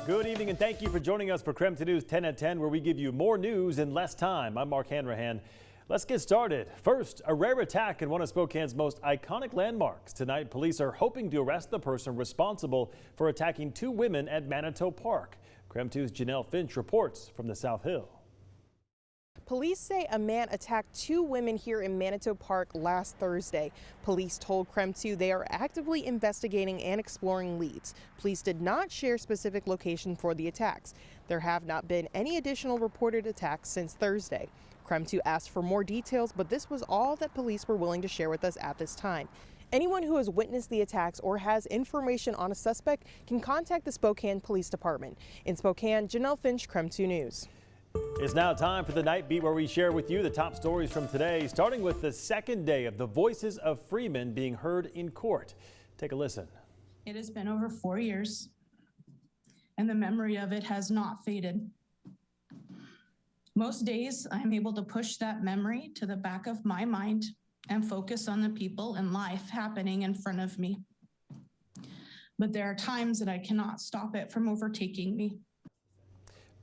Good evening and thank you for joining us for KREM News 10 at 10, where we give you more news in less time. I'm Mark Hanrahan. Let's get started. First, a rare attack in one of Spokane's most iconic landmarks. Tonight, police are hoping to arrest the person responsible for attacking two women at Manitou Park. KREM 2's Janelle Finch reports from the South Hill. Police say a man attacked two women here in Manitou Park last Thursday. Police told KREM 2 they are actively investigating and exploring leads. Police did not share specific location for the attacks. There have not been any additional reported attacks since Thursday. KREM 2 asked for more details, but this was all that police were willing to share with us at this time. Anyone who has witnessed the attacks or has information on a suspect can contact the Spokane Police Department. In Spokane, Janelle Finch, KREM 2 News. It's now time for the Nightbeat, where we share with you the top stories from today, starting with the second day of the Voices of Freemen being heard in court. Take a listen. It has been over 4 years, and the memory of it has not faded. Most days, I'm able to push that memory to the back of my mind and focus on the people and life happening in front of me. But there are times that I cannot stop it from overtaking me.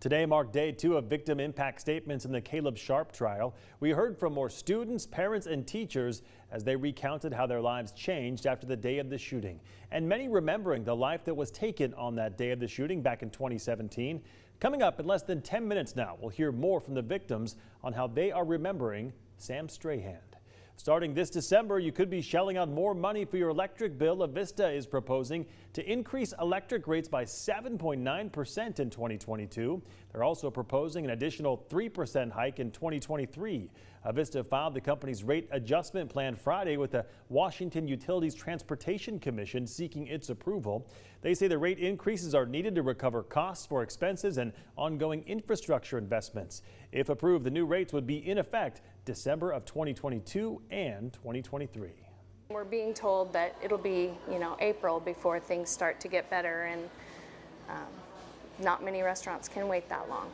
Today marked day 2 of victim impact statements in the Caleb Sharp trial. We heard from more students, parents, and teachers as they recounted how their lives changed after the day of the shooting, and many remembering the life that was taken on that day of the shooting back in 2017. Coming up in less than 10 minutes now, we'll hear more from the victims on how they are remembering Sam Strahan. Starting this December, you could be shelling out more money for your electric bill. Avista is proposing to increase electric rates by 7.9% in 2022. They're also proposing an additional 3% hike in 2023. Avista filed the company's rate adjustment plan Friday with the Washington Utilities Transportation Commission seeking its approval. They say the rate increases are needed to recover costs for expenses and ongoing infrastructure investments. If approved, the new rates would be in effect December of 2022 and 2023. We're being told that it'll be, April before things start to get better, and not many restaurants can wait that long.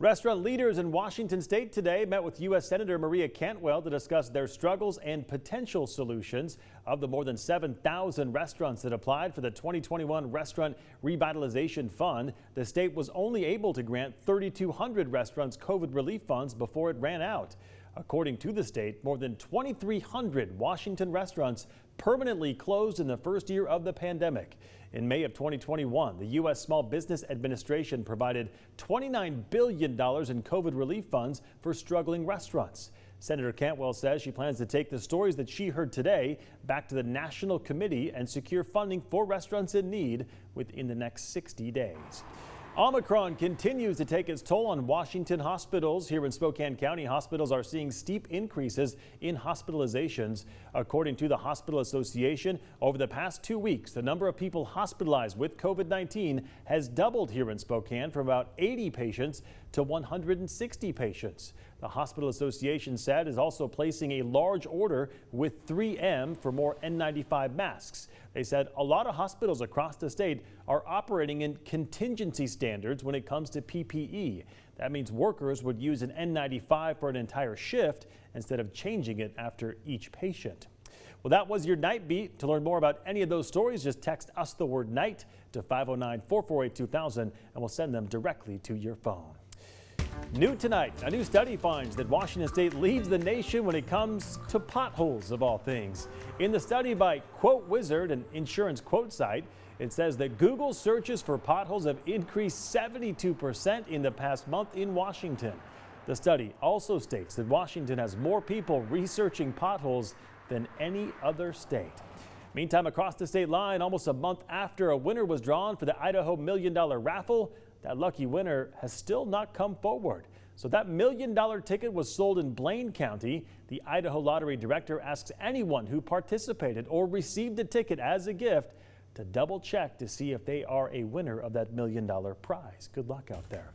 Restaurant leaders in Washington state today met with U.S. Senator Maria Cantwell to discuss their struggles and potential solutions. Of the more than 7,000 restaurants that applied for the 2021 Restaurant Revitalization Fund, the state was only able to grant 3,200 restaurants COVID relief funds before it ran out. According to the state, more than 2,300 Washington restaurants permanently closed in the first year of the pandemic. In May of 2021, the U.S. Small Business Administration provided $29 billion in COVID relief funds for struggling restaurants. Senator Cantwell says she plans to take the stories that she heard today back to the National Committee and secure funding for restaurants in need within the next 60 days. Omicron continues to take its toll on Washington hospitals. Here in Spokane County, hospitals are seeing steep increases in hospitalizations. According to the Hospital Association, over the past 2 weeks, the number of people hospitalized with COVID-19 has doubled here in Spokane from about 80 patients to 160 patients. The Hospital Association said is also placing a large order with 3M for more N95 masks. They said a lot of hospitals across the state are operating in contingency standards when it comes to PPE. That means workers would use an N95 for an entire shift instead of changing it after each patient. Well, that was your Night Beat. To learn more about any of those stories, just text us the word night to 509-448-2000 and we'll send them directly to your phone. New tonight, a new study finds that Washington state leads the nation when it comes to potholes, of all things. In the study by Quote Wizard, an insurance quote site, it says that Google searches for potholes have increased 72% in the past month in Washington. The study also states that Washington has more people researching potholes than any other state. Meantime, across the state line, almost a month after a winner was drawn for the Idaho $1 million raffle, that lucky winner has still not come forward. So that $1 million ticket was sold in Blaine County. The Idaho Lottery Director asks anyone who participated or received a ticket as a gift to double check to see if they are a winner of that $1 million prize. Good luck out there.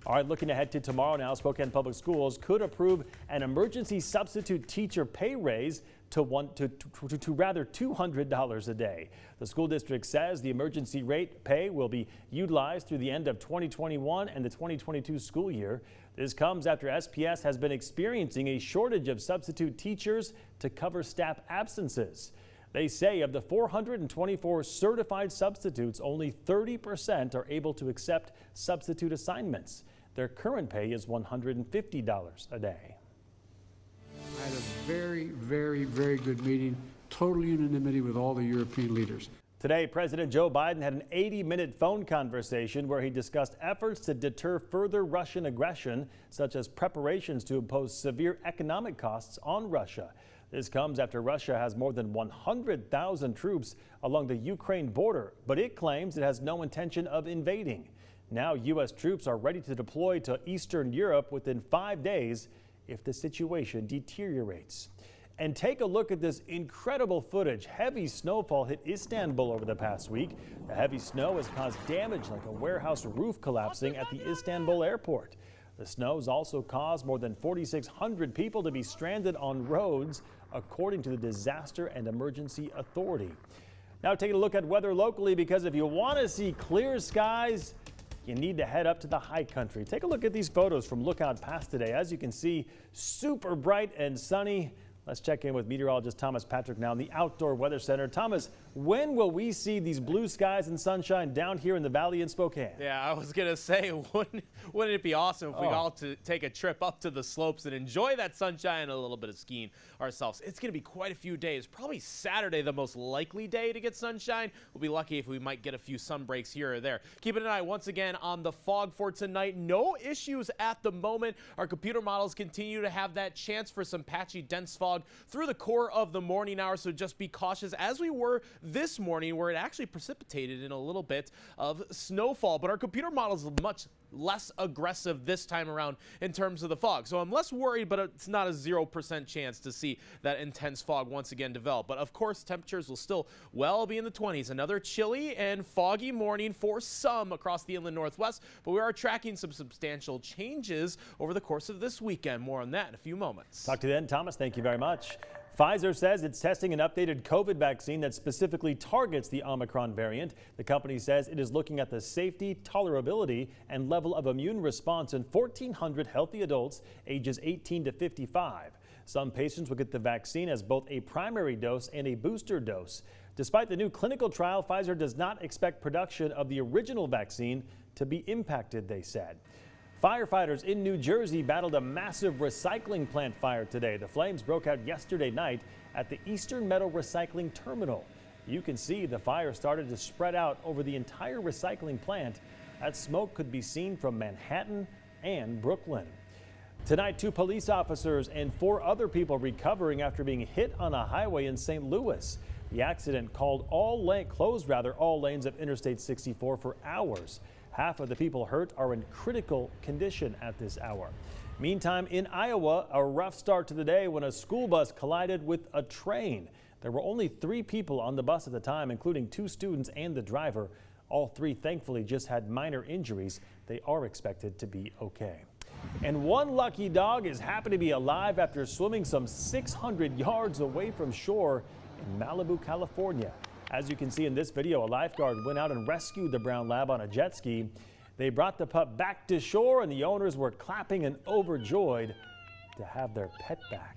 All right, looking ahead to tomorrow now, Spokane Public Schools could approve an emergency substitute teacher pay raise to rather $200 a day. The school district says the emergency rate pay will be utilized through the end of 2021 and the 2022 school year. This comes after SPS has been experiencing a shortage of substitute teachers to cover staff absences. They say of the 424 certified substitutes, only 30% are able to accept substitute assignments. Their current pay is $150 a day. I had a very, very, very good meeting, total unanimity with all the European leaders. Today, President Joe Biden had an 80-minute phone conversation where he discussed efforts to deter further Russian aggression, such as preparations to impose severe economic costs on Russia. This comes after Russia has more than 100,000 troops along the Ukraine border, but it claims it has no intention of invading. Now, U.S. troops are ready to deploy to Eastern Europe within 5 days if the situation deteriorates. And take a look at this incredible footage. Heavy snowfall hit Istanbul over the past week. The heavy snow has caused damage like a warehouse roof collapsing at the Istanbul airport. The snows also caused more than 4,600 people to be stranded on roads, according to the Disaster and Emergency Authority. Now taking a look at weather locally, because if you want to see clear skies, you need to head up to the high country. Take a look at these photos from Lookout Pass today. As you can see, super bright and sunny. Let's check in with meteorologist Thomas Patrick now in the Outdoor Weather Center. Thomas, when will we see these blue skies and sunshine down here in the valley in Spokane? Yeah, I was going to say, wouldn't it be awesome if we got to take a trip up to the slopes and enjoy that sunshine and a little bit of skiing ourselves. It's going to be quite a few days. Probably Saturday, the most likely day to get sunshine. We'll be lucky if we might get a few sun breaks here or there. Keep an eye once again on the fog for tonight. No issues at the moment. Our computer models continue to have that chance for some patchy, dense fog through the core of the morning hours, so just be cautious, as we were this morning, where it actually precipitated in a little bit of snowfall. But our computer models are much less aggressive this time around in terms of the fog, so I'm less worried, but it's not a 0% chance to see that intense fog once again develop. But of course, temperatures will still well be in the 20s. Another chilly and foggy morning for some across the inland northwest, but we are tracking some substantial changes over the course of this weekend. More on that in a few moments. Talk to you then, Thomas. Thank you very much. Pfizer says it's testing an updated COVID vaccine that specifically targets the Omicron variant. The company says it is looking at the safety, tolerability, and level of immune response in 1,400 healthy adults ages 18 to 55. Some patients will get the vaccine as both a primary dose and a booster dose. Despite the new clinical trial, Pfizer does not expect production of the original vaccine to be impacted, they said. Firefighters in New Jersey battled a massive recycling plant fire today. The flames broke out yesterday night at the Eastern Metal Recycling Terminal. You can see the fire started to spread out over the entire recycling plant. That smoke could be seen from Manhattan and Brooklyn. Tonight, 2 police officers and 4 other people recovering after being hit on a highway in St. Louis. The accident closed all lanes of Interstate 64 for hours. Half of the people hurt are in critical condition at this hour. Meantime, in Iowa, a rough start to the day when a school bus collided with a train. There were only 3 people on the bus at the time, including 2 students and the driver. All 3 thankfully just had minor injuries. They are expected to be okay. And one lucky dog is happy to be alive after swimming some 600 yards away from shore in Malibu, California. As you can see in this video, a lifeguard went out and rescued the brown lab on a jet ski. They brought the pup back to shore and the owners were clapping and overjoyed to have their pet back.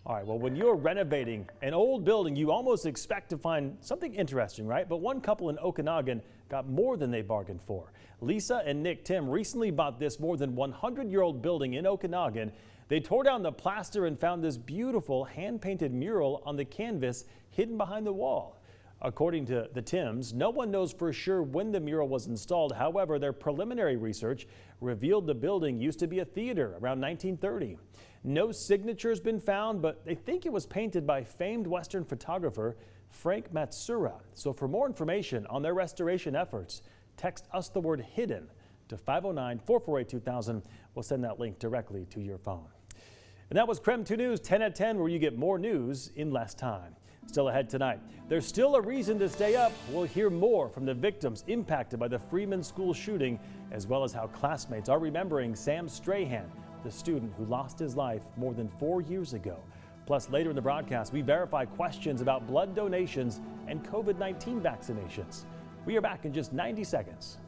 All right, well, when you're renovating an old building, you almost expect to find something interesting, right? But one couple in Okanagan got more than they bargained for. Lisa and Nick Tim recently bought this more than 100-year-old building in Okanagan. They tore down the plaster and found this beautiful hand-painted mural on the canvas hidden behind the wall. According to the Tims, no one knows for sure when the mural was installed. However, their preliminary research revealed the building used to be a theater around 1930. No signature has been found, but they think it was painted by famed Western photographer Frank Matsura. So for more information on their restoration efforts, text us the word HIDDEN to 509-448-2000. We'll send that link directly to your phone. And that was KREM 2 News 10 at 10, where you get more news in less time. Still ahead tonight, there's still a reason to stay up. We'll hear more from the victims impacted by the Freeman School shooting, as well as how classmates are remembering Sam Strahan, the student who lost his life more than 4 years ago. Plus, later in the broadcast, we verify questions about blood donations and COVID-19 vaccinations. We are back in just 90 seconds.